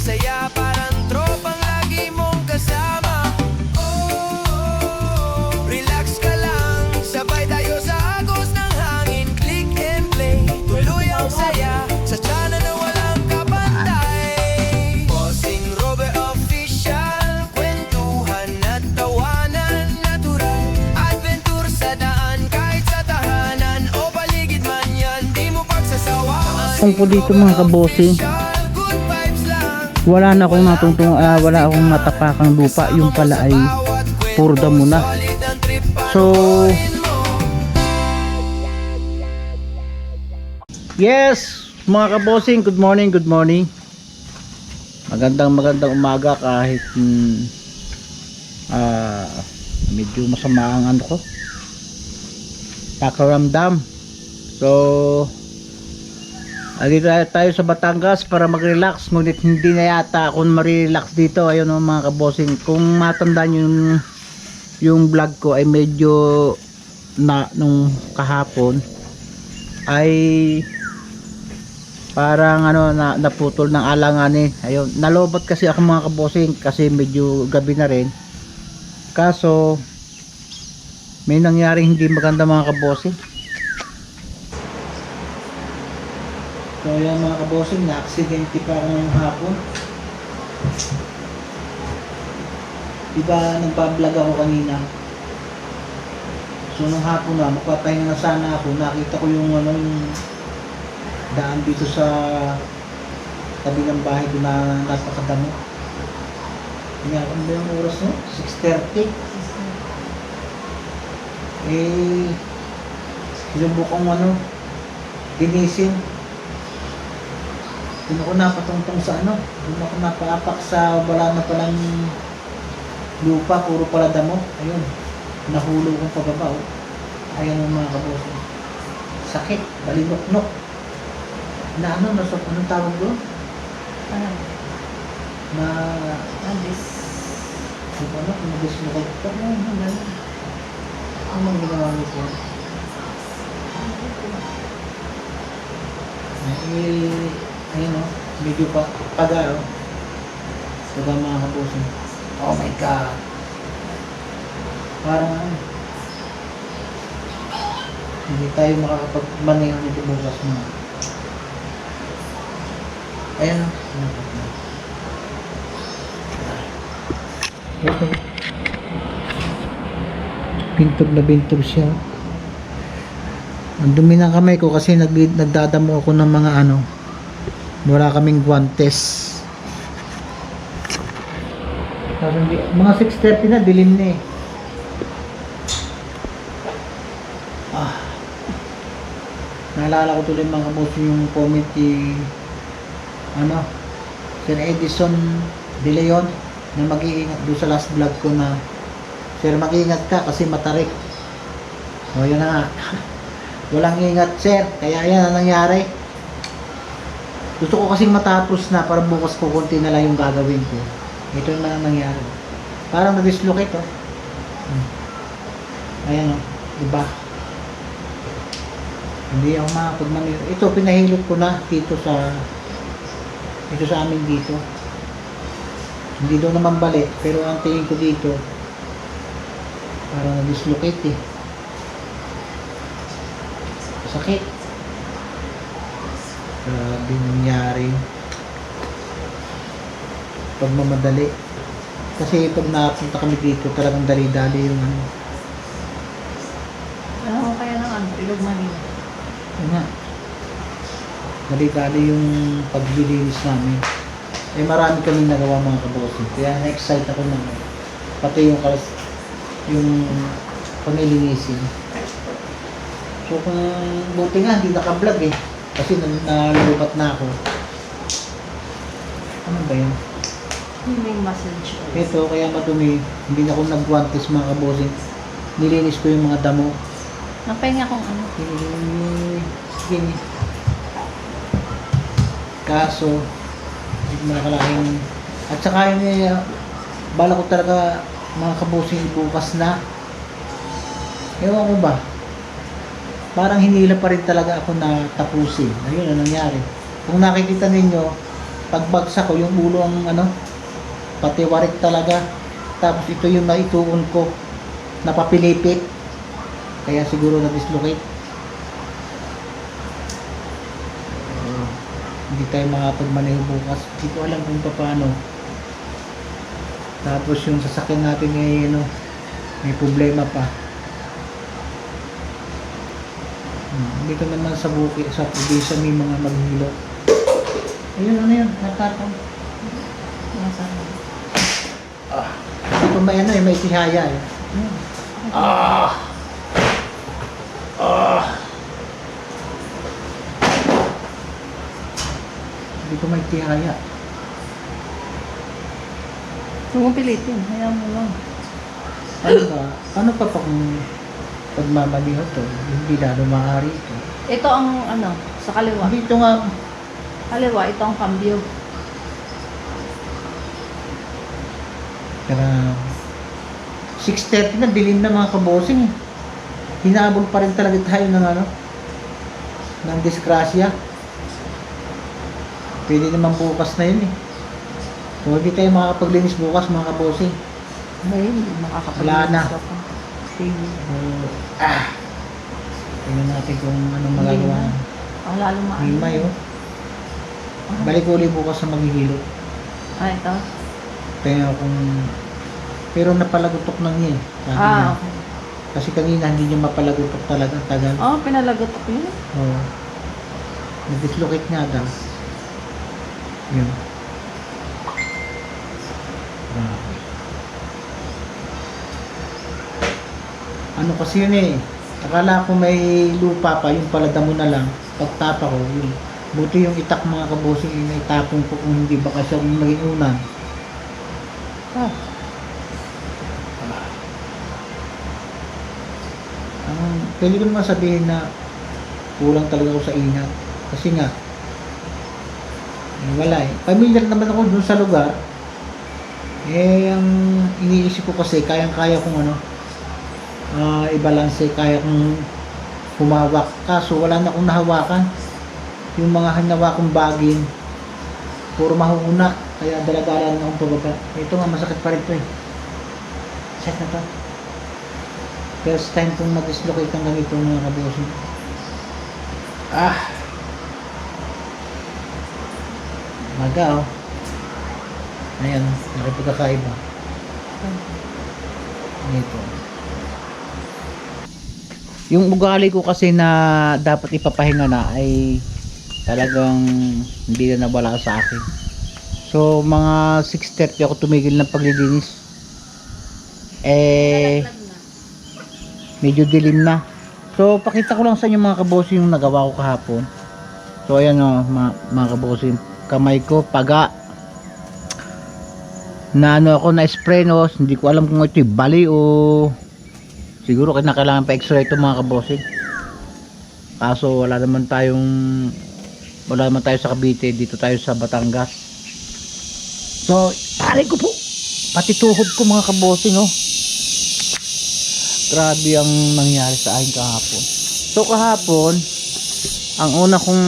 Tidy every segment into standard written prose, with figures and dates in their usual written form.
saya, parang tropang lagi mong kasama. Oh, relax ka lang, sabay tayo sa agos ng hangin. Click and play, tuloy ang saya, sa tsana na walang kapantay. Bossing Robe Official, kwentuhan at tawanan, natural. Adventure sa daan, kahit sa tahanan o paligid man yan, di mo pagsasawaan. Kung po dito mga kabosing, Good vibes lang. wala na akong wala akong matapakang lupa. Yung pala ay puro damo na. So yes mga kabosing, good morning, good morning. Magandang umaga kahit medyo masama ang ano ko, pakiramdam. So andito tayo sa Batangas para mag-relax, ngunit hindi na yata ako ma-relax dito. Ayun mga kabosing, kung matandaan yung vlog ko ay medyo nung kahapon ay parang naputol ng alanganin. Ayun, nalobot kasi ako mga kabosing kasi medyo gabi na rin. Kaso may nangyaring hindi maganda mga kabosing. So yan mga kabosing, na-aksidente pa ako ngayong hapon. Diba nagpa-vlog ako kanina. So nung hapon na, magpapahinga na sana ako. Nakita ko yung daan dito sa tabi ng bahay ko na napakadamo. Kaya ano ba yung oras no? 6:30. Sinubukang linisin. Doon ako napatungtong sa doon ako napaapak sa wala na palang lupa, puro pala damo. Ayun, nahulog kong pababa. Ayan ang mga kabosing. Sakit, balinok-nok. Anong tawag doon? Dislocate ko. Anong ginawa nito? Ayun medyo paga mga kabosing. Oh my god, parang hindi tayo makakapag-maneho nito bukas mo. Ayan bintog na bintog siya. Ang dumi ng kamay ko kasi nagdadamo ako ng mga wala kaming guantes. Mga 6:30 na, dilim na naalala ko tuloy mga kabosing yung comment ni Sir Edison De Leon na mag-iingat doon sa last vlog ko na, sir mag-iingat ka kasi matarik. O yun na nga. Walang ingat sir, kaya yan ang nangyari. Gusto ko kasing matapos na para bukas ko konti na lang yung gagawin ko. Ito na ang nangyari. Parang na-dislocate Ayan diba? Hindi ako makapagmaneho. Ito pinahilot ko na dito sa amin dito. Hindi doon naman balik, pero ang tingin ko dito parang na-dislocate Sakit. Grabe nangyari. Pagmamadali. Kasi pag napunta kami dito, talagang dali-dali yung Ano kaya ng Ilog Manila? Dali-dali yung paglilinis namin. Marami kaming nagawa mga kabosing. Kaya na-excite ako pati yung panilinisin. So kung buti nga hindi naka-vlog kasi nalubat na ako. Ano ba yun? May massage oil. Ito kaya madumi, hindi na ako nagguantes mga kabosing. Nilinis ko yung mga damo. Napahinga kung Sige. Kaso hindi ko nakalaking at saka yun bala ko talaga mga kabosing bukas na. Ewan ko ba, parang hinila pa rin talaga ako na tapusin. Ayun ang nangyari. Kung nakikita ninyo, pagbagsak ko yung ulo ang ano, pati warik talaga. Tapos ito yung naituon ko, napapilipit. Kaya siguro na-dislocate. Hindi tayo makapagmaneho bukas. Hindi ko alam kung paano. Tapos yung sasakyan natin ay ano, may problema pa. Dito naman sa bukid, sa probinsya may mga maghilo. Ayun, ano yun? Nakatang. Nasa Dito may ano eh, may tihaya eh. Dito may tihaya. Huwag mong pilitin. Hayaan mo lang. Ano ba? Ano pa kung pagmamaliho to? Hindi lalo maaari ito. Ito ang ano, sa kaliwa. Dito nga, Kaliwa, ito ang cambio. kaya 6:30 na, dilim na mga kabosing. Hinabol pa rin talaga tayo ng ano, ng disgrasya. Pwede naman bukas na yun eh. Kung hindi tayo makakapaglinis bukas mga kabosing. May hindi makakapag- Wala na. Sige. Tingnan natin kung anong magagawa. Ang lalo maano. Himay oh. Balik ko ulit bukas sa maghihilo. Ah, ito? Kaya kung... Pero napalagutok na niya eh. Sabi niya. Okay. Kasi kanina hindi niya mapalagutok talaga. Tagal. Oh, pinalagot ko yun. Oo. Nag-dislocate nga daw. Yun. Grabe. Ano kasi yun eh. Akala ko may lupa pa, yung pala damo na lang. Pagtapa ko, yun. Buti yung itak mga kabosing, yung itapon ko kung hindi baka siya maging unan. Pwede ko naman sabihin na kulang talaga ako sa ingat. Kasi nga, wala eh. Familiar naman ako dun sa lugar. Ang iniisip ko kasi, kayang-kaya kong ano, i-balance, kaya kong humawak. Kaso wala na akong nahawakan. Yung mga hinawa kong bagin, puro mahuhunak. Kaya dalagalan na akong pababa. Ito nga, masakit pa rin ito eh. Set na to. First time kong na-dislocate ng ganito mga kabosin. Maga oh. Ayan, nakipagkakaiba. Ito. Yung ugali ko kasi na dapat ipapahinga na ay talagang hindi na nawala sa akin. So mga 6:30 ako tumigil ng paglilinis. Medyo dilim na. So pakita ko lang sa inyo mga kabosin yung nagawa ko kahapon. So ayan o mga kabosin, kamay ko paga na ano ako na spray no. Hindi ko alam kung ito'y bali o siguro kailangan pa x-ray ito mga kabosin. Kaso wala naman tayo sa Cavite, dito tayo sa Batangas. So aray ko po, pati tuhod ko mga kabosin no. Grabe ang nangyari sa akin kahapon. So kahapon, ang una kong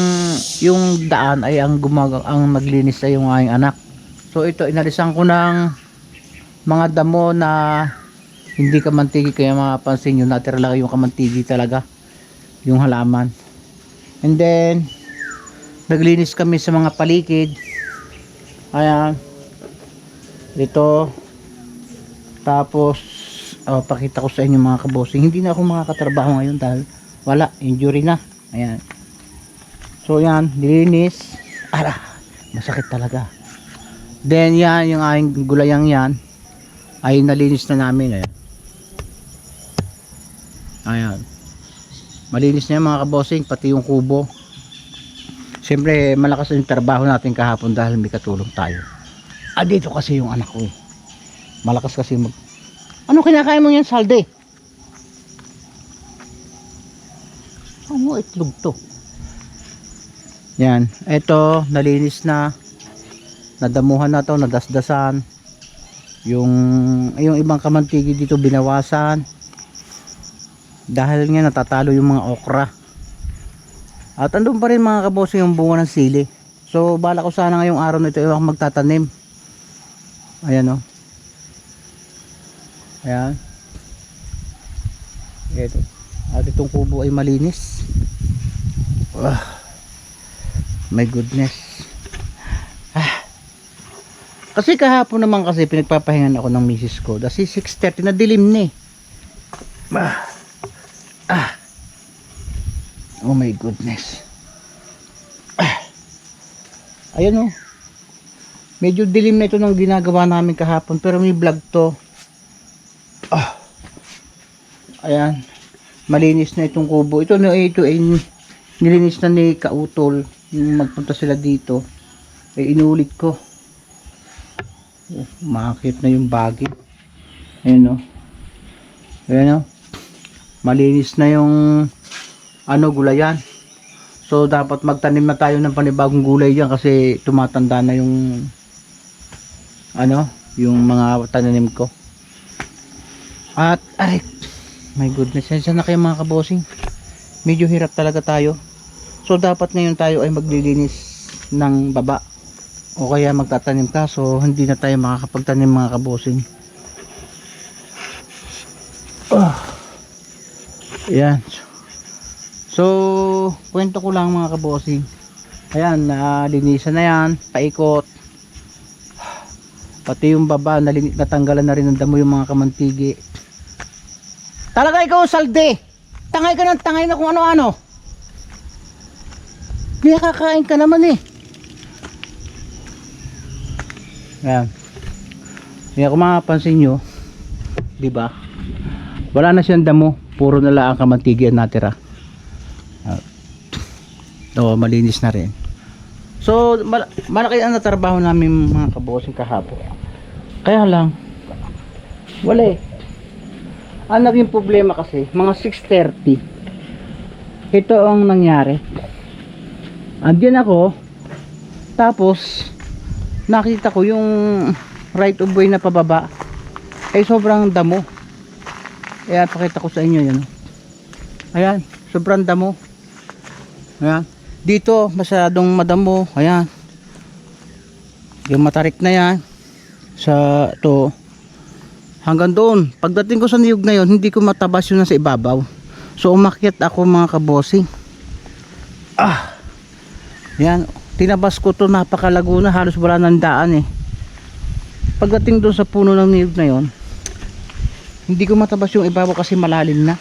yung daan ay ang naglinis ay yung aking anak. So ito inalisan ko ng mga damo na hindi kamantigi, kaya mapapansin nyo natira lang yung kamantigi talaga, yung halaman. And then naglinis kami sa mga paligid. Ayan. Dito. Tapos pakita ko sa inyo mga kabosing, hindi na ako makakatrabaho ngayon dahil wala, injury na. Ayan. So yan, nilinis. Masakit talaga. Then yan, yung aking gulayang yan ay nalinis na namin. Ayan. Ayan. Malinis na yan mga kabosing, pati yung kubo. Siyempre malakas yung trabaho natin kahapon dahil may katulong tayo. Dito kasi yung anak ko eh. Malakas kasi ano kinakain mo yan, salde? Ano itlog to? Yan, ito nalinis na, nadamuhan na to, nadasdasan. Yung ibang kamantigi dito binawasan dahil nga natatalo yung mga okra. At andun pa rin mga kabosing yung bunga ng sili. So bala ko sana ngayong araw na ito ako magtatanim. Ayan o. Ayan. Ito. At itong kubo ay malinis. My goodness. Kasi kahapon naman kasi pinagpapahingan ako ng misis ko. Kasi 6:30 na dilim na eh. Oh my goodness. Ayan oh. Medyo dilim na ito ng ginagawa namin kahapon. Pero may vlog to. Ayan. Malinis na itong kubo. Ito ay nilinis na ni Kautol. Yung magpunta sila dito. Inulit ko. Makakit na yung bagay. Ayan o. Ayan o. Malinis na yung gulayan. So dapat magtanim na tayo ng panibagong gulay diyan kasi tumatanda na yung yung mga tananim ko. At my goodness, saan na kayo mga kabosing? Medyo hirap talaga tayo. So dapat ngayon tayo ay maglilinis ng baba o kaya magtatanim ka, so hindi na tayo makakapagtanim mga kabosing. Ayan. So kwento ko lang mga kabosing. Ayan, linisan na yan, paikot. Pati yung baba natanggalan na rin ng damo yung mga kamantigi. Talaga ikaw salde, tangay ka ng tangay na kung ano-ano. Kaya kakain ka naman eh. Ayan. Kaya kung makapansin nyo, diba, wala na siyang damo, puro na lang ang kamantigi ang natira. Malinis na rin. So malaki ang natrabaho namin mga kabosing kahapon. Kaya lang wala eh. Ang naging problema kasi mga 6:30 ito ang nangyari. Andiyan ako, tapos nakita ko yung right of way na pababa ay sobrang damo. Ayan, pakita ko sa inyo yan. Ayan, sobrang damo. Ayan, dito masyadong madamo. Ayan, yung matarik na yan sa to hanggang doon. Pagdating ko sa niyog na yon, hindi ko matabas yun sa ibabaw. So umakyat ako mga kabosing. Yan, tinabas ko to, napakalago na, halos wala nang daan eh. Pagdating doon sa puno ng niyog na yon, hindi ko matabas yung ibabaw kasi malalim na.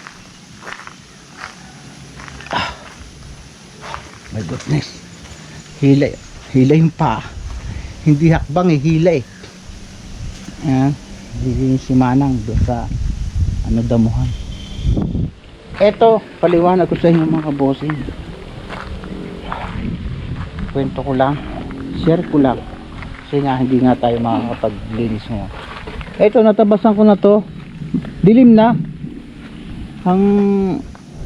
My goodness. Hila yung pa. Hindi hakbang eh, hila eh. Ayan, si Manang doon sa damuhan. Eto, paliwanag ko sa inyo mga kabosing. Kwento ko lang, share ko lang, kasi nga hindi nga tayo makakapaglinis ngayon. Eto, natabasan ko na to, dilim na. Ang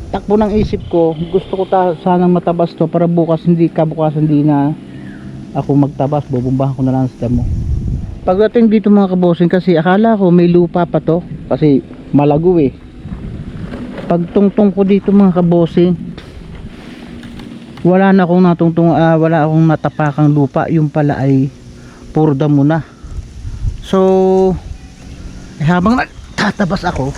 takbo ng isip ko, gusto ko sanang matabas to para bukas, kabukas hindi na ako magtabas, bubumbahan ko na lang sa damo. Pagdating dito mga kabosing, kasi akala ko may lupa pa to kasi malago eh. Pagtungtong ko dito mga kabosing, wala akong natapakang lupa, yung pala ay puro damo na. So habang nagtatabas ako,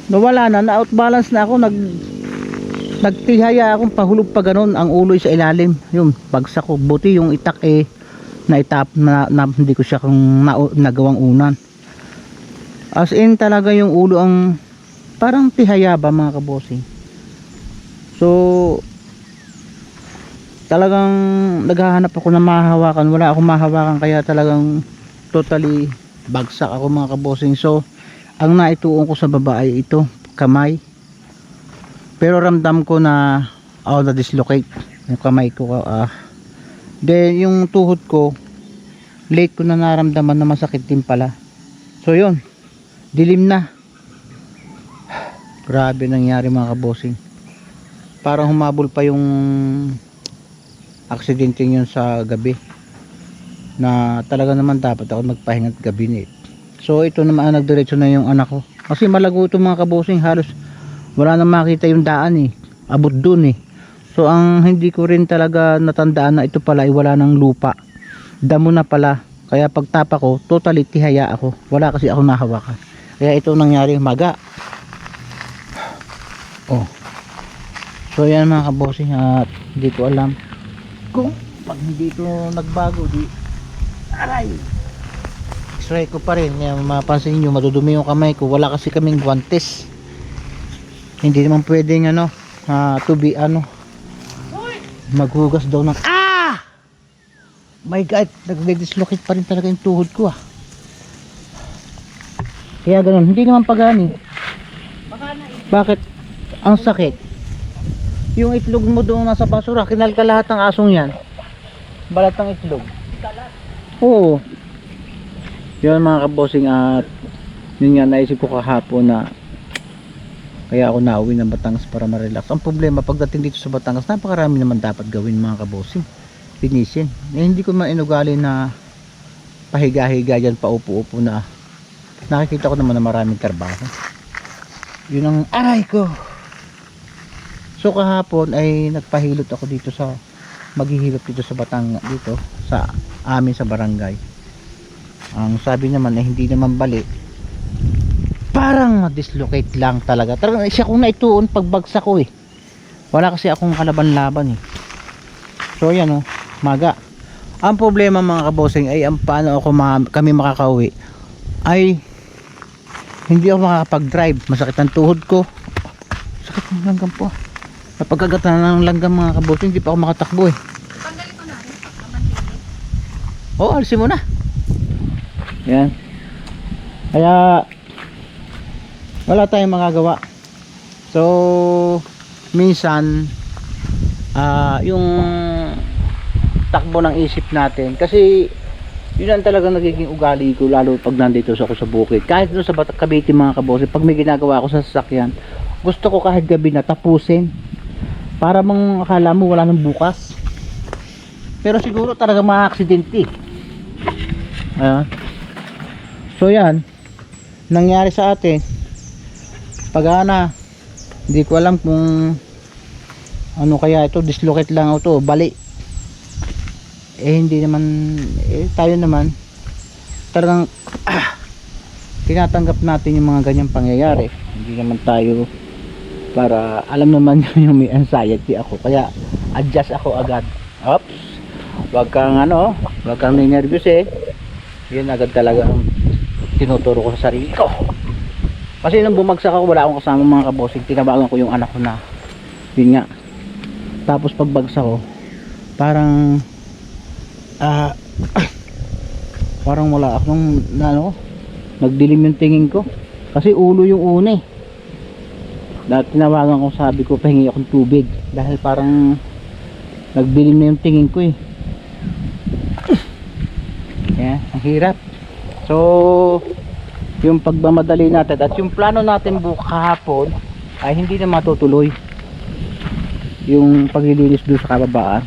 nawala na outbalance na ako, nagtihaya akong pahulog pa ganun, ang ulo sa ilalim, yung bagsak ko. Buti yung itak na hindi ko siya nagawang unan. As in talaga yung ulo ang parang tihaya ba mga kabosing. So talagang naghahanap ako ng mahahawakan, wala akong mahahawakan, kaya talagang totally bagsak ako mga kabosing. So ang naituon ko sa baba ay ito, kamay. Pero ramdam ko na na-dislocate yung kamay ko. Then yung tuhod ko, late ko na naramdaman na masakit din pala. So yun, dilim na. Grabe nangyari mga kabosing. Parang humabol pa yung aksidente yun sa gabi, na talaga naman dapat ako magpahinga gabi na eh. So ito naman, nagdiretso na yung anak ko kasi malago ito mga kabosing, halos wala nang makita yung daan eh, abot dun eh. So ang hindi ko rin talaga natandaan na ito pala ay wala ng lupa. Damo na pala. Kaya pagtapa ko, totally tihaya ako. Wala kasi ako nahawakan. Kaya ito nangyari, maga. Oh. So yan mga kabossing, at hindi ko alam kung pag hindi ito nagbago, di aray. X-ray ko pa rin. Kaya mapapansin nyo, madudumi yung kamay ko. Wala kasi kaming guantes. Hindi naman pwedeng maghugas daw ng my god, nagde-dislocate pa rin talaga yung tuhod ko kaya ganun, hindi naman pagani. Bakit? Ang sakit yung itlog mo doon nasa basura, kinalka lahat ng asong yan, balat ng itlog. Oo, yun mga kabossing, at yun nga naisip ko kahapon na kaya ako nauwi ng Batangas para ma-relax. Ang problema pagdating dito sa Batangas, napakarami naman dapat gawin mga kabossing, linisin. Hindi ko mainugali na pahiga-higa dyan, paupo-upo na. Nakikita ko naman na maraming trabaho. Yun ang aray ko. So kahapon ay nagpahilot ako dito sa maghihilot dito sa Batangas, dito sa amin sa barangay. Ang sabi naman ay hindi naman bali, parang ma-dislocate lang talaga. Talagang siya kung naituon pagbagsak ko wala kasi akong kalaban-laban So yan maga. Ang problema mga kabossing ay ang paano kami makakauwi ay hindi ako makakapag-drive. Masakit ang tuhod ko. Sakit ng langgam po. Napagkagatan ng langgam mga kabossing, hindi pa ako makatakbo Pagdali ko na rin. alisin mo na. Yan. Kaya wala tayong magagawa. So minsan yung takbo ng isip natin, kasi yun ang talagang nagiging ugali ko, lalo pag nandito ako sa bukid. Kahit doon sa Cavite mga kabossing, pag may ginagawa ako sa sasakyan, gusto ko kahit gabi na tapusin para mang akala mo wala nang bukas. Pero siguro talaga ma-aksidente. So yan nangyari sa atin. Pagana, hindi ko alam kung ano kaya ito, dislocate lang ito, bali. Hindi naman, tayo naman talagang tinatanggap natin yung mga ganyang pangyayari. Hindi naman tayo, para alam naman yung may anxiety ako, kaya adjust ako agad. Oops, wag kang wag kang nervous yun agad talaga ang tinuturo ko sa sarili ko. Kasi nung bumagsak ako, wala akong kasama mga kabossing, tinabagan ko yung anak ko na yun nga. Tapos pagbagsak ko, parang parang wala akong nagdilim yung tingin ko, kasi ulo yung una dahil tinawagan ko, sabi ko pahingi akong tubig dahil parang nagdilim na yung tingin ko yan, ang hirap. So yung pagmamadali natin at yung plano natin kahapon ay hindi na matutuloy, yung paglilinis doon sa kababaan.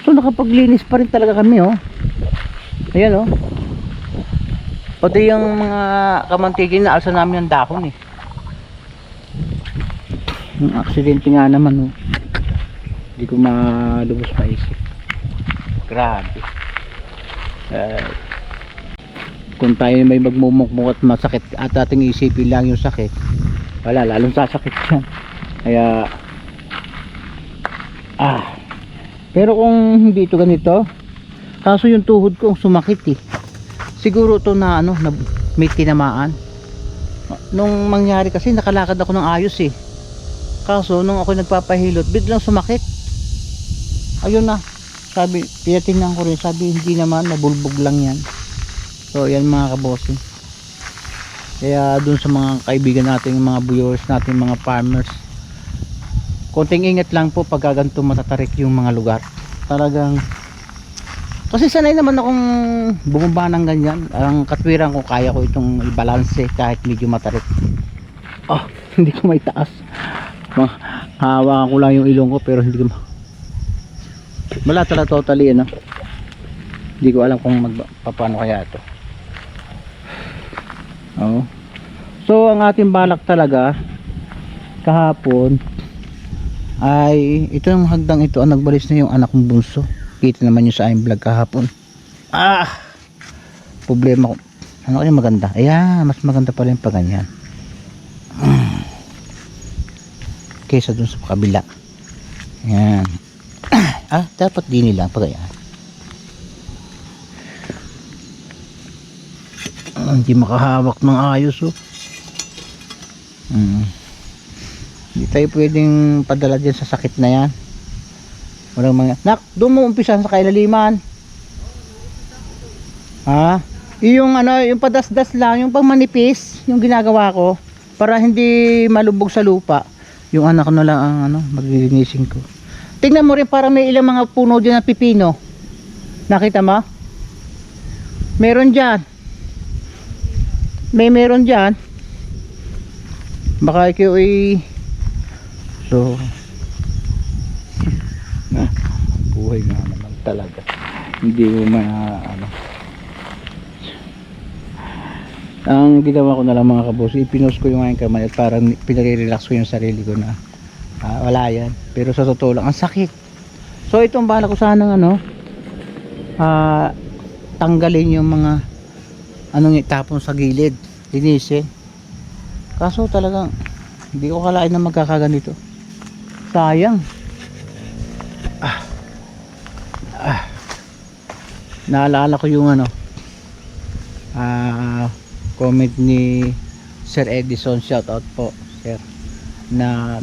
So nakapaglinis pa rin talaga kami ayan pati yung mga kamantigin na alsa namin ng dahon yung aksidente nga naman hindi ko malubos maisip. Grabe. Kung tayo may magmumukmuk at masakit at ating isipin lang yung sakit, wala, lalong sasakit yan. Kaya pero kung hindi ito ganito, kaso yung tuhod ko sumakit siguro to na na may tinamaan. Nung mangyari kasi nakalakad ako ng ayos kaso nung ako nagpapahilot biglang sumakit. Ayun na, sabi, tinatingnan ko rin, sabi hindi naman, nabulbog lang yan. So yan mga kabossing. Kaya dun sa mga kaibigan natin, mga viewers natin, mga farmers, konting ingat lang po pag ganito matatarik yung mga lugar. Talagang kasi sanay naman akong bumaba ng ganyan. Ang katwiran ko, kaya ko itong i-balance kahit medyo matarik. Hindi ko may taas. Hawakan ko lang yung ilong ko pero hindi ko wala talaga totally hindi ko alam kung paano kaya ito. So ang ating balak talaga kahapon ay ito yung hagdang ito ang nagbalis na yung anak kong bunso. Kita naman nyo sa aking vlog kahapon. Problema ko, ano kaya maganda? Ayan, mas maganda pala yung paganyan kaysa dun sa kabila. Ayan. Dapat din lang pag ayan. Hindi makahawak ng ayos oh. Hindi tayo pwedeng padala dyan sa sakit na yan. Walang mga nak, doon mo umpisa sa kailaliman. Yung ano, yung padasdas lang, yung pang manipis, yung ginagawa ko para hindi malubog sa lupa. Yung anak ko na lang ang ano, maglilinisin ko. Tingnan mo rin, para may ilang mga puno dyan na pipino. Nakita mo? Meron dyan. Meron dyan. Baka ikaw ay so buhay nga naman talaga. Hindi mo ano. Ang ginawa ko na lang mga kabos, ipinost ko yung aking kamay at parang pinare-relax ko yung sarili ko na wala yan. Pero sa totoo lang, ang sakit. So itong bala ko sanang ano, tanggalin yung mga anong itapon sa gilid, linisin. Kaso talagang hindi ko kalain na magkakaganito. Sayang. Naalala ko yung ano, comment ni Sir Edison, shout out po sir, na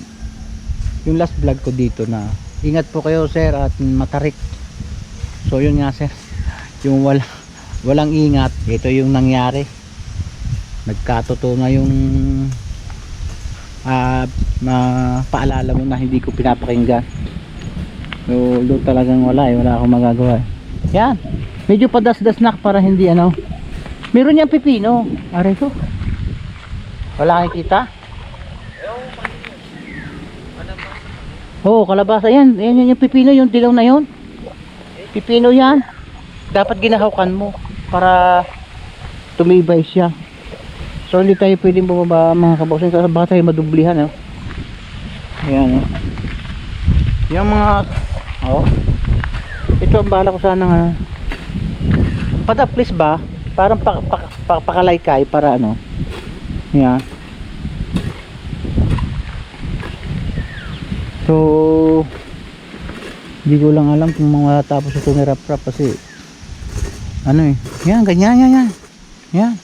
yung last vlog ko dito na ingat po kayo sir at matarik. So yun nga sir, yung walang ingat, ito yung nangyari. Nagkatotoo na yung paalala mo na hindi ko pinapakinggan. So doon talagang wala akong magagawa. Yan, medyo padasdas na para hindi ano. Meron niyang pipino. Aray ko. Wala nakikita? Oo, kalabasa yan. Yan yung pipino, yung dilaw na yun. Pipino yan. Dapat ginahawakan mo para tumibay siya. So hindi tayo pwedeng bumaba mga kabosin kasi baka tayo madublihan. Ayan. Yung mga ito ang bala ko sana nga. Please ba? Parang pakalaykay para ano. Yan. So hindi ko lang alam kung matapos ito ni rap-rap kasi ano yan, ganyan. Yan.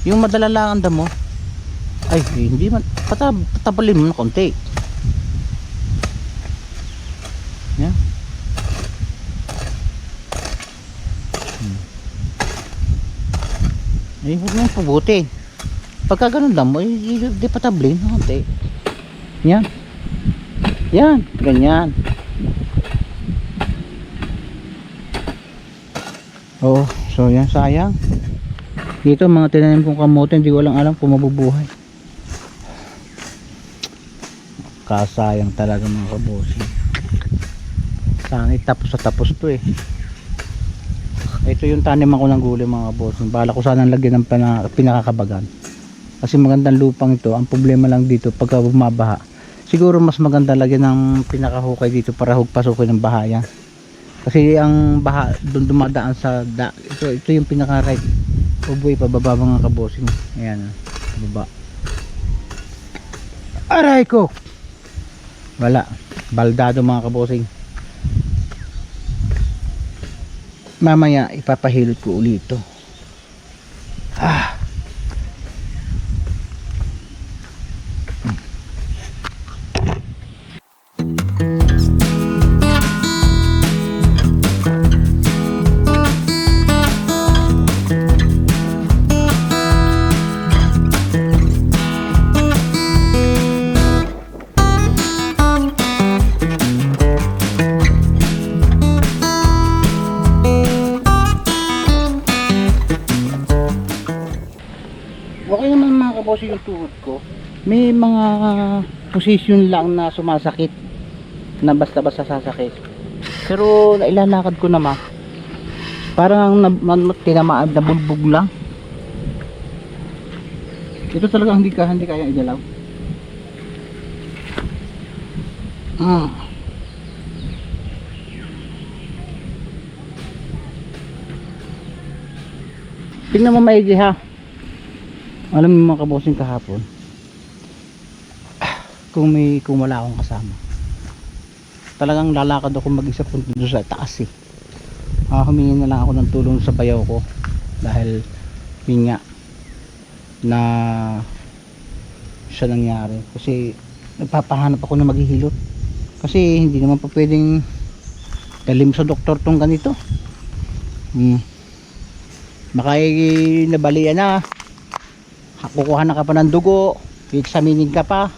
Yung madala lang ang damo. Ay, hindi man patabalin mo na konti. Yan. Ay, huwag mong pabuti. Pagka ganun lang mo, di patablin. Okay. Yan. Yan. Ganyan. Oh, so yan, sayang. Dito mga tinanim kong kamote, hindi ko lang alam kung mabubuhay. Kasayang talaga mga kabosi. Sangit tapos to eh. Ito yung tanim ako ng gulay mga kabosi. Bala ko sana lagyan ng pinakakabagan. Kasi magandang lupang ito. Ang problema lang dito pagka bumabaha. Siguro mas maganda lagyan ng pinakahukay dito para pasukin ng baha yan. Kasi ang baha doon dumadaan sa ito yung pinaka right. Uboy pababa mga kabosing. Ayan, baba. Aray ko. Wala. Baldado mga kabosing. Mamaya ipapahilot ko ulit ito. Okay naman mga kabosi yung tuhod ko. May mga position lang na sumasakit na basta-basta sasakit. Pero nailalakad ko naman. Parang tinamaan na bulbog lang. Ito talaga hindi kaya igalaw. Tingnan mo maigi ha. Alam mo mga kabosing kahapon, kung wala akong kasama, talagang lalakad ako mag-isa punta doon sa taas eh. Humingi na lang ako ng tulong sa bayaw ko dahil yun nga na siya nangyari, kasi nagpapahanap ako na maghihilot, kasi hindi naman pa pwedeng dalim sa doktor tong ganito. Baka nabalian na, kukuha na ka pa ng dugo, i-examinin ka pa,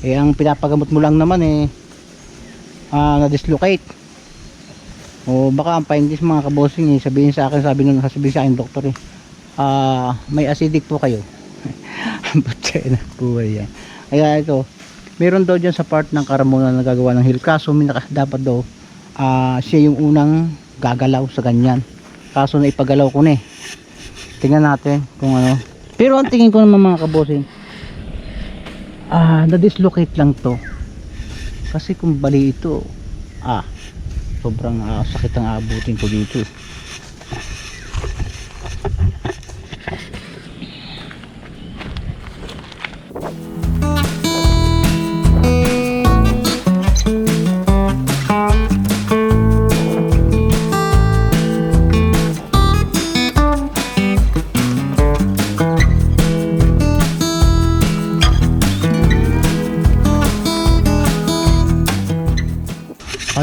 ang pinapagamot mo lang naman na-dislocate. O baka ang paindis mga kabosing sabihin sa akin doktor may acidic po kayo. Butya na buhay yan. Kaya ito, meron daw dyan sa part ng Carmona na nagagawa ng hill, kaso dapat daw siya yung unang gagalaw sa ganyan, kaso na ipagalaw ko na tingnan natin kung ano. Pero ang tingin ko naman mga kabosing, na-dislocate lang to, kasi kung bali ito, sobrang sakit ang abutin ko dito.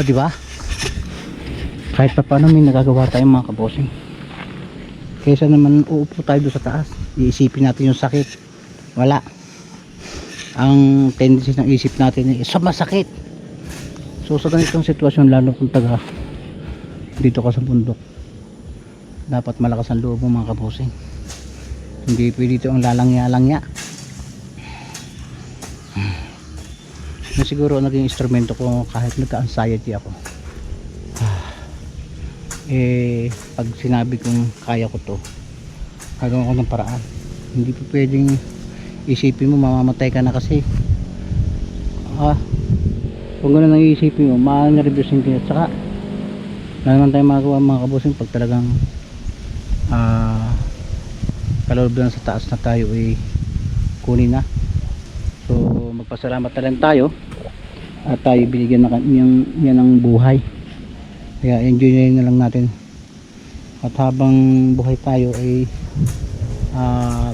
Di ba? Kahit pa paano may nagagawa tayong mga kabosing. Kaysa naman uupo tayo doon sa taas, iisipin natin yung sakit. Wala. Ang tendency ng isip natin ay masakit. So sa ganitong sitwasyon, lalo kung taga dito ka sa bundok, dapat malakas ang loob mo mga kabosing. Hindi pwede ito ang lalangya-langya. Na siguro naging instrumento ko kahit nagka-anxiety ako. Pag sinabi kong kaya ko to, gagawin ko ng paraan. Hindi pa pwedeng isipin mo mamamatay ka na, kasi kung gano'n ang isipin mo, ma-nervousin ka. At saka wala naman tayong magawa mga kabosing pag talagang kaloob lang sa taas na tayo kunin na. So magpasalamat na lang tayo at tayo binigyan yan ng buhay, kaya enjoy na lang natin. At habang buhay tayo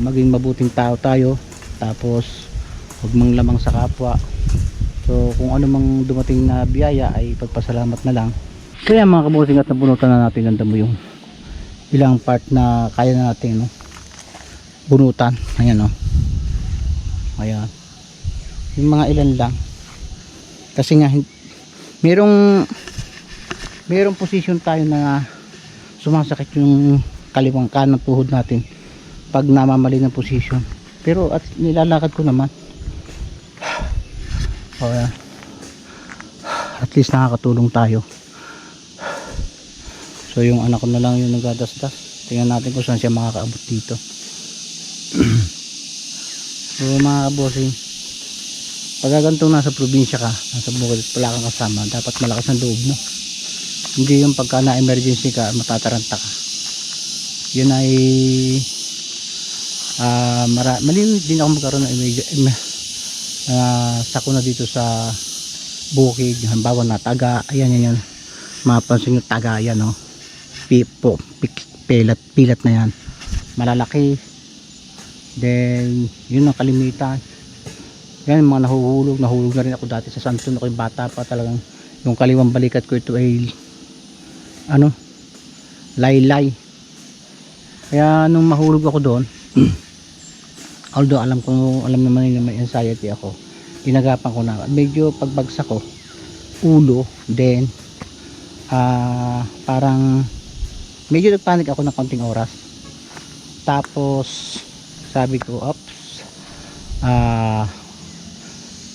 maging mabuting tao tayo, tapos huwag mang lamang sa kapwa. So kung ano mang dumating na biyaya ay pagpasalamat na lang. Kaya mga kabosing, at nabunutan na natin ng damo yung ilang part na kaya na natin bunutan. Ayan ayan yung mga ilan lang, kasi nga merong position tayo na sumasakit yung kaliwang kanan tuhod natin pag namamali ng position, pero at nilalakad ko naman. At least nakakatulong tayo. So yung anak ko na lang yung nagdadasdas, tingnan natin kung saan siya makakaabot dito. So mga kabosing, pag ganito nasa probinsya ka, nasa bukid at wala kang kasama, dapat malakas ang loob mo. Hindi yung pagka na-emergency ka, matataranta ka. Yun ay mali din ako magkaroon ng sakuna dito sa bukid. Halimbawa na taga, ayan mapansin yung taga, ayan pilat na yan, malalaki. Then yun ang kalimitan. Yan mga nahulog na rin ako dati sa Santon. Ako yung bata pa, talagang yung kaliwang balikat ko ito ay laylay. Kaya nung mahulog ako doon although alam naman nila may anxiety ako, inagapan ko na medyo pagbagsak ko ulo, then parang medyo nagpanik ako ng konting oras. Tapos sabi ko,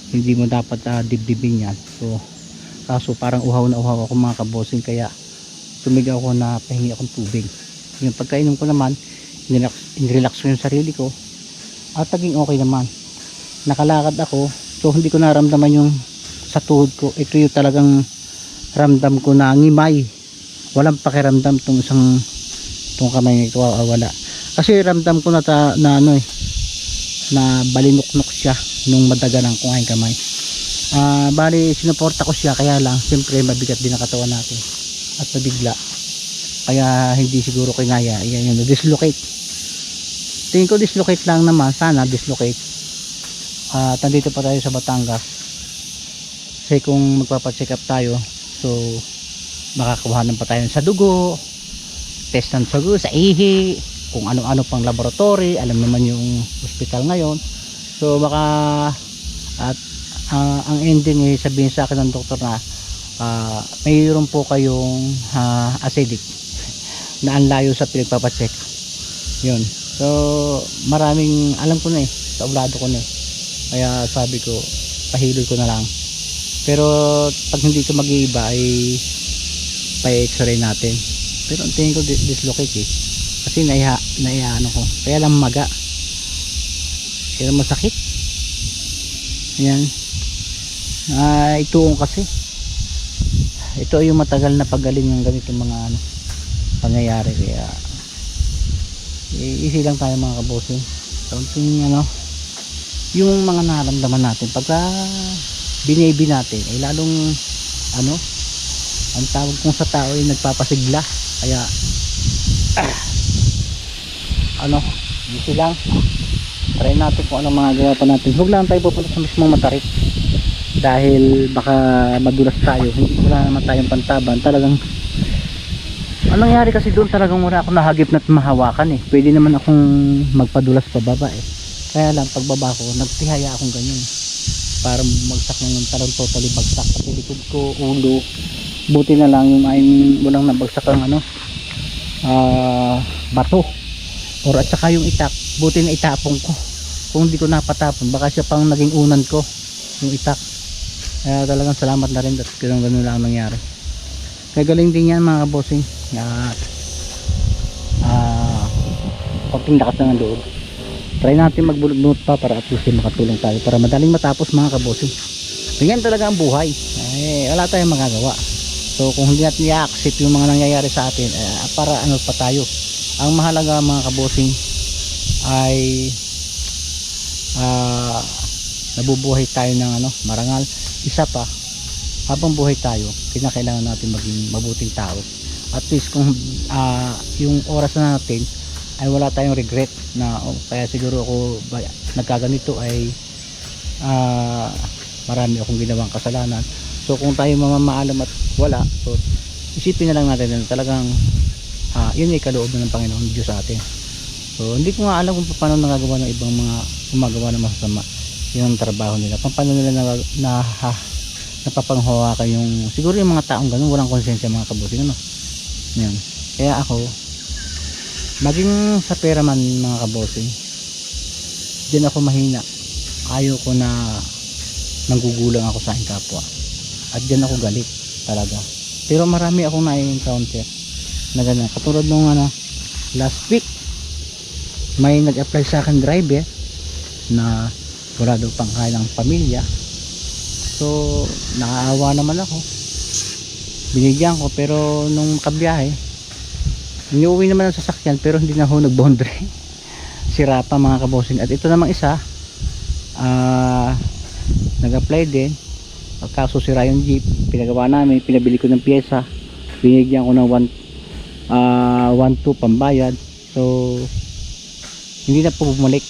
hindi mo dapat dibdibin yan. So kaso parang uhaw ako mga kabosing, kaya tumigaw ako na pahingi akong tubig. Yung pagkainom ko naman, inrelax ko yung sarili ko at naging okay naman. Nakalakad ako, so hindi ko naramdaman yung sa tuhod ko. Ito yung talagang ramdam ko na ngimay. Walang pakiramdam tong tong kamay nito, wala. Kasi ramdam ko na, na ano na balinuknok siya nung madagalan ko ang kamay. Bali sinuporta ko siya, kaya lang siyempre mabigat din ang katawan natin at nabigla, kaya hindi siguro kinaya. Yan yun, dislocate. Tingin ko dislocate lang naman, sana dislocate. Nandito pa tayo sa Batangas kasi kung magpapacheck up tayo, so makakuhanan pa tayo sa dugo, test ng dugo, sa ihi, kung ano-ano pang laboratory, alam naman yung hospital ngayon. So baka at ang ending ay sabihin sa akin ng doktor na mayroon po kayong acidic na ang layo sa pinagpapacheck. Yun, so maraming alam ko na tablado ko na kaya sabi ko pahilod ko na lang, pero pag hindi ko mag-iiba ay pa-x-ray natin. Pero ang tingin ko dislocate kasi naiano ko, kaya lang maga, kaya masakit. Yan, ituong kasi ito yung matagal na pagaling ng ganitong mga pangyayari, kaya easy lang tayo mga kabosing. Something yung mga naramdaman natin pagka binibi natin ay lalong ang tawag kong sa tao ay nagpapasigla, kaya easy lang. Try natin kung anong mga gawa pa natin. Huwag lang tayo pupunta sa mismong Matarik dahil baka madulas tayo. Wala naman tayong pantaban. Talagang anong nangyari kasi doon, talagang wala akong nahagip na mahawakan pwede naman akong magpadulas pababa kaya lang pagbaba ko nagtihaya akong ganyan para magsak ng tarong totally bagsak, pati likod ko, ulo. Buti na lang yung walang nabagsak ang bato or at saka yung itak, buti na itapong ko. Kung hindi ko napatapon baka siya pang naging unan ko yung itak. Kaya talagang salamat na rin at ganun lang nangyari. Kaya galing din yan mga kabosing. Konting lakas na ng loob. Try natin magbulot-bulot pa para at least makatulong tayo para madaling matapos mga kabosing. Ganyan talaga ang buhay. Wala tayong magagawa. So kung hindi natin i-accept yung mga nangyayari sa atin, para pa tayo. Ang mahalaga mga kabosing ay nabubuhay tayo ng marangal. Isa pa, habang buhay tayo, kinakailangan natin maging mabuting tao. At least kung yung oras na natin ay wala tayong regret na kaya siguro ako nagkaganito ay marami akong ginawang kasalanan. So kung tayo mamamaalam at wala, so isipin na lang natin na talagang yun ay kaloob ng Panginoon Diyos sa atin. So hindi ko nga alam kung paano nagagawa ng ibang mga gumagawa ng masasama yung trabaho nila, paano nila napapanghawakan yung siguro yung mga taong ganun walang konsensya mga kabusing yan. Kaya ako maging sa pera man mga kabosing, diyan ako mahina. Ayaw ko na nanggugulang ako sa aking kapwa at diyan ako galit talaga. Pero marami akong na-encounter na ganyan, katulad nung last week may nag-apply sa akin driver na wala daw pang kailang pamilya. So nakaawa naman ako, binigyan ko, pero nung makabiyahe iniuwi naman ang sasakyan pero hindi na ako nag-boundary. Sira pa mga kabosing. At ito namang isa nag-apply din, kaso sira yung jeep, pinagawa namin, pinabili ko ng pyesa, binigyan ko ng 1,200 pambayad. So hindi na po bumalik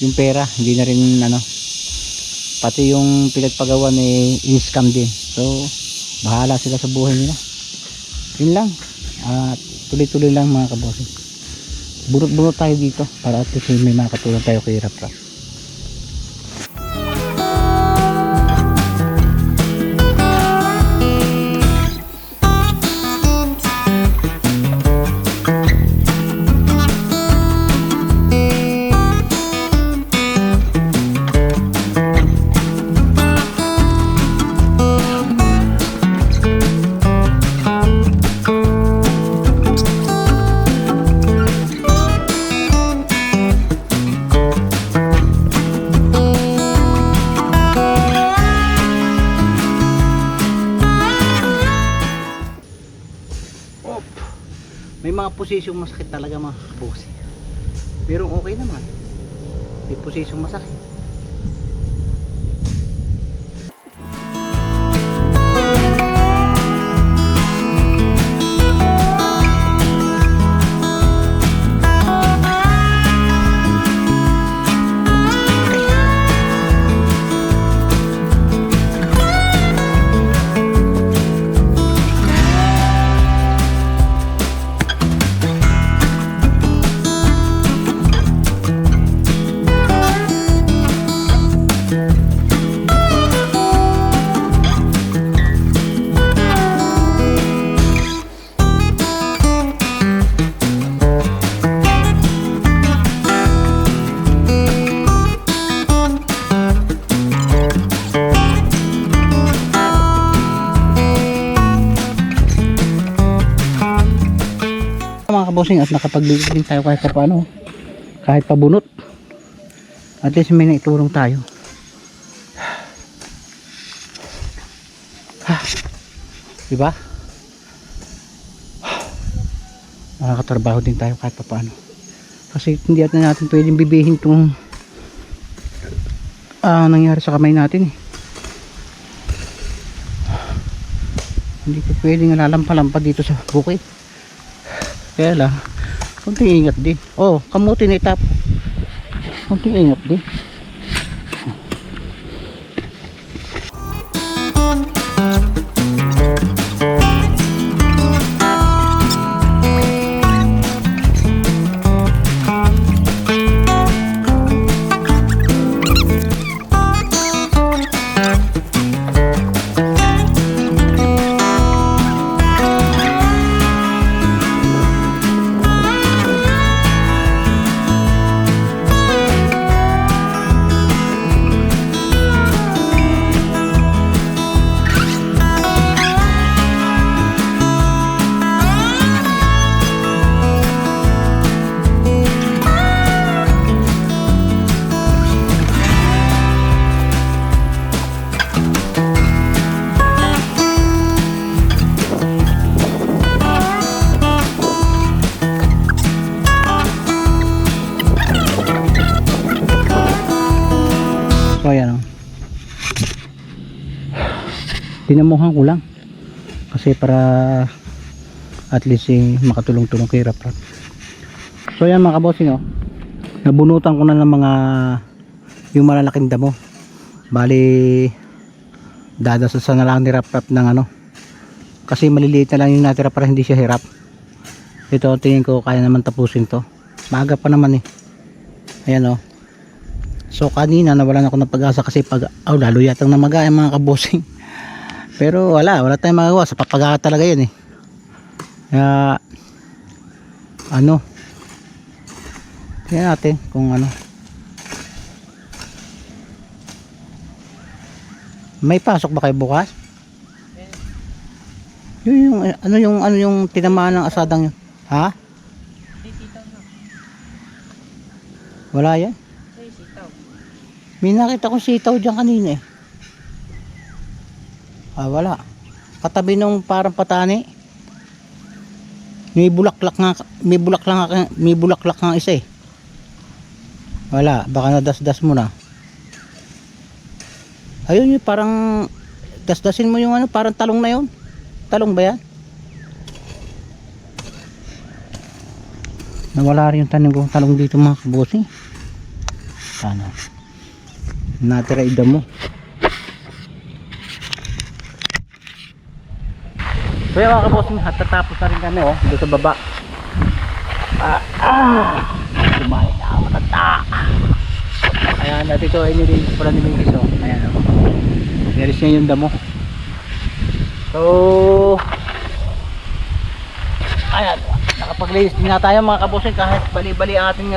yung pera, hindi na rin pati yung pinagpagawa in-scam din. So bahala sila sa buhay nila, yun lang. At tuloy-tuloy lang mga kabosing, burot-burot tayo dito para at least may makatulong tayo kay hirap ka. May mga posisyong masakit talaga mga kabossing. Pero okay naman. May posisyong masakit. Mga kabosing, at nakapaglilig din tayo kahit paano, kahit pabunot, at least may naitulong tayo. Diba? Nakakatrabaho din tayo kahit paano, kasi hindi natin pwedeng bibihin itong nangyari sa kamay natin eh. Hindi ko pwedeng lalampal-lampal dito sa bukid. Kaya lang, konting ingat din. Oh, kamuti na itap. Konting ingat din. So ayan, dinamuhan ko lang kasi para at least makatulong-tulong kay Rap Rap. So ayan mga kabossing, nabunutan ko na ng mga yung malalaking damo. Bali dadasasan na lang ni Rap Rap ng kasi maliliit na lang yung natira para hindi siya hirap. Ito tingin ko kaya naman tapusin to, maaga pa naman ayan So kanina nawalan ako ng pag-asa kasi lalo yatang namaga yung mga kabosing. Pero wala tayong magagawa, sa papaga talaga yun Kaya tingnan natin kung may pasok ba kayo bukas? Yung tinamaan ng asadang yun. Ha? Wala yan? May nakita kong sitaw dyan kanina wala. Katabi nung parang patani. May bulaklak nga isa Wala, baka nadasdas mo na. Ayun yung parang dasdasin mo yung parang talong na yun. Talong ba yan? Nawala rin yung tanim kong talong dito mga kabosing. Sana natira ida mo. So yung mga kabosing, at tatapos na rin kami dito sa baba. Kumain na ako matanda. Ayan, dati ito ay nilinis pala ni Mingis ayan nilis niya yung damo. So ayan, nakapaglinis din na tayo mga kabosing, kahit bali-bali ang ating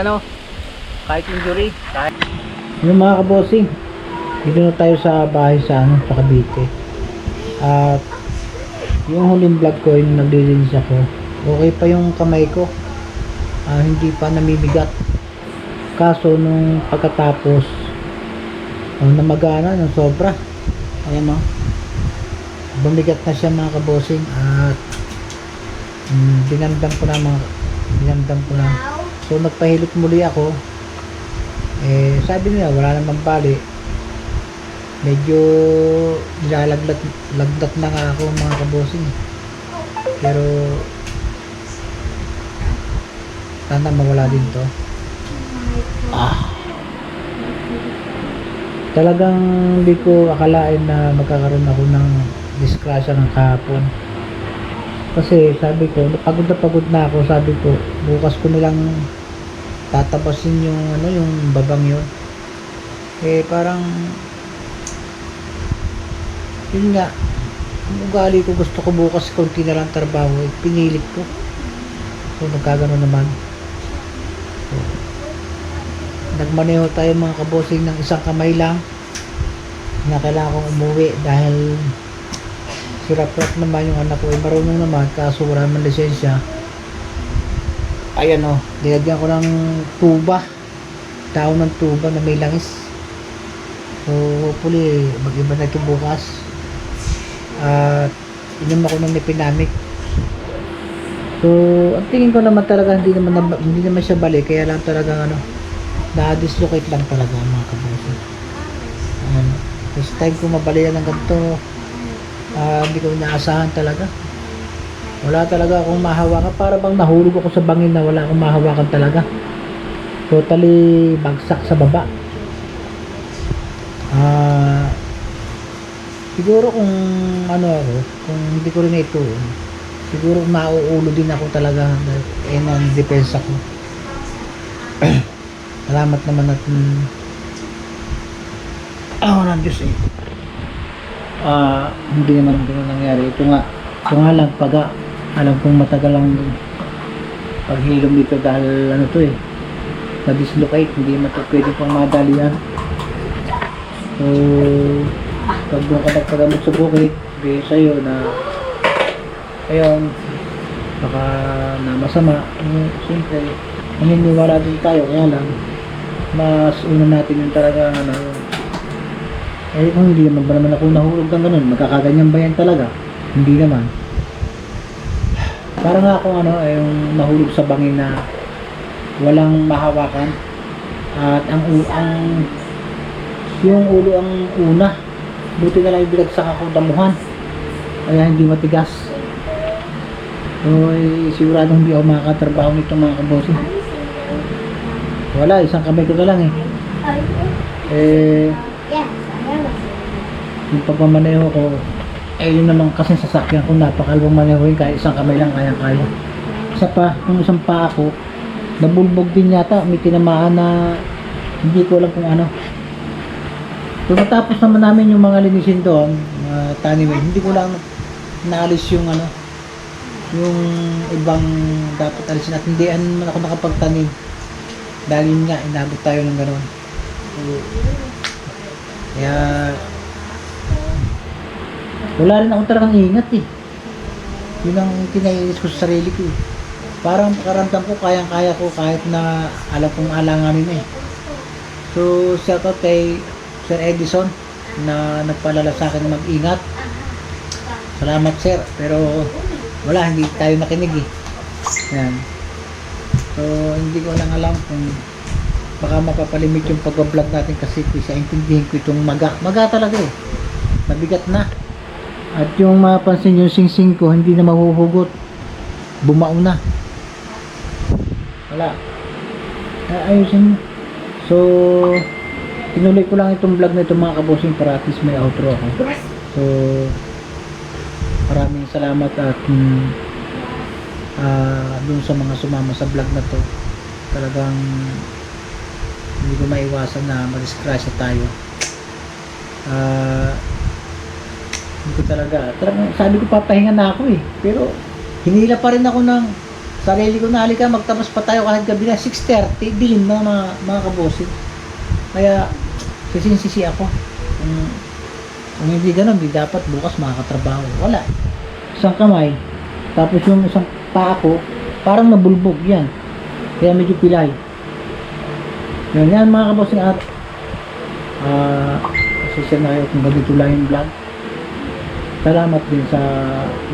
kahit injury. Yung mga kabosing, dito na tayo sa bahay sa Cavite. At yung huling vlog ko, yung naglilinis ako, okay pa yung kamay ko, hindi pa namimigat. Kaso nung pagkatapos namagana ng sobra, ayan bumigat na siya mga kabosing. At dinamdam ko na dinamdam ko na. So nagpahilot muli ako. Sabi nila wala namang bali. Medyo nilalagdat na nga ako mga kabosing. Pero sana mawala din to. Talagang hindi ko akalain na magkakaroon ako ng disgrasya ng kahapon. Kasi sabi ko, pagod na ako, sabi ko, bukas ko nilang tatapasin yung babang yun. Parang yun nga, ang ugali ko, gusto ko bukas konti na lang trabaho, pinilit ko. So nagkagano naman. So, nagmaneho tayo mga kabosing ng isang kamay lang na kailangan kong umuwi dahil sirap-rap naman yung anak ko. Marunong naman kaso wala naman lisensya. Ayan o, dinagyan ko ng tuba, daon ng tuba na may langis. So hopefully mag-iba na ito bukas. At inom ako ng Nipinamic. So ang tingin ko naman talaga hindi naman siya balik, kaya lang talaga na-dislocate lang talaga mga kabosing. First time ko mabalian ng ganito. Hindi ko inaasahan talaga. Wala talaga akong mahawakan. Para bang nahulog ako sa bangin na wala akong mahawakan talaga. Totally bagsak sa baba. Siguro kung kung hindi ko rin ito, siguro mauulo din ako talaga. Depensa ko. Salamat naman at ng Diyos hindi naman ganun nangyari. Ito nga lang alam kong matagal ang paghilom dito dahil na-dislocate, hindi naman ito pwede pang madalian. So pag doon ka nagpagamot sa bukid, sabihin sa'yo na ayun, baka na masama. Siyempre naniniwala din tayo, kaya lang mas una natin yung talaga kung hindi naman ba naman ako nahulog ng ganun, magkakaganyan ba yan talaga? Hindi naman. Parang nga ako yung nahulog sa bangin na walang mahawakan at yung ulo ang una, buti na lang yung binagsak ako damuhan kaya hindi matigas. So siguradong hindi ako makakatrabaho nito mga kabosing. Wala, isang kamay ko na lang yung pagmamaneho ko yun naman kasi sasakyan ko napakalbang manehoin, kaya isang kamay lang kaya. Isa pa, yung isang paa ko nabulbog din yata, may tinamaan na hindi ko alam kung ano. So natapos naman namin yung mga linisin doon, tanimin, hindi ko lang naalis yung yung ibang dapat alisin at hindi naman ako nakapagtanim dahil yun nga, inabot tayo ng gano'n. So, kaya wala rin ako talagang ingat yun ang kinainis ko sa sarili ko parang pakaramdam ko kayang-kaya ko kahit na alam kong alanganin So shout out kay Sir Edison na nagpaalala sa akin na mag-ingat. Salamat sir, pero wala, hindi tayo nakinig yan. So hindi ko lang alam kung baka mapapalimit yung pag-vlog natin kasi isa intindihin ko itong maga talaga mabigat na. At yung mapansin yung sing-sing ko hindi na mahuhugot, bumao na, wala, ayusin mo. So tinuloy ko lang itong vlog na ito mga kabosing para at least may outro ako. So maraming salamat at dun sa mga sumama sa vlog na to. Talagang hindi ko maiwasan na madisgrasya tayo. Hindi ko talagang sabi ko papahinga na ako pero hinila pa rin ako ng sarili ko na halika magtabas pa tayo kahit gabi na 6:30, dilim na mga kabosing. Kaya sisi ako kung hindi ganun, di dapat bukas makakatrabaho. Wala, isang kamay tapos yung isang paa ko parang nabulbog yan, kaya medyo pilay yan mga kabosing. At pasensya na kayo kung ganito lang yung vlog. salamat din sa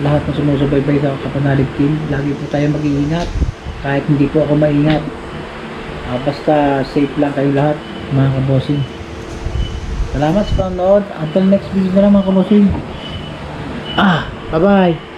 lahat na sumusubaybay sa Kapanalig Team. Lagi po tayo mag-iingat kahit hindi po ako maingat. Basta safe lang kayo lahat mga kabosing. Salamat sa panonood. Until next video na lang mga kabosing. Bye bye.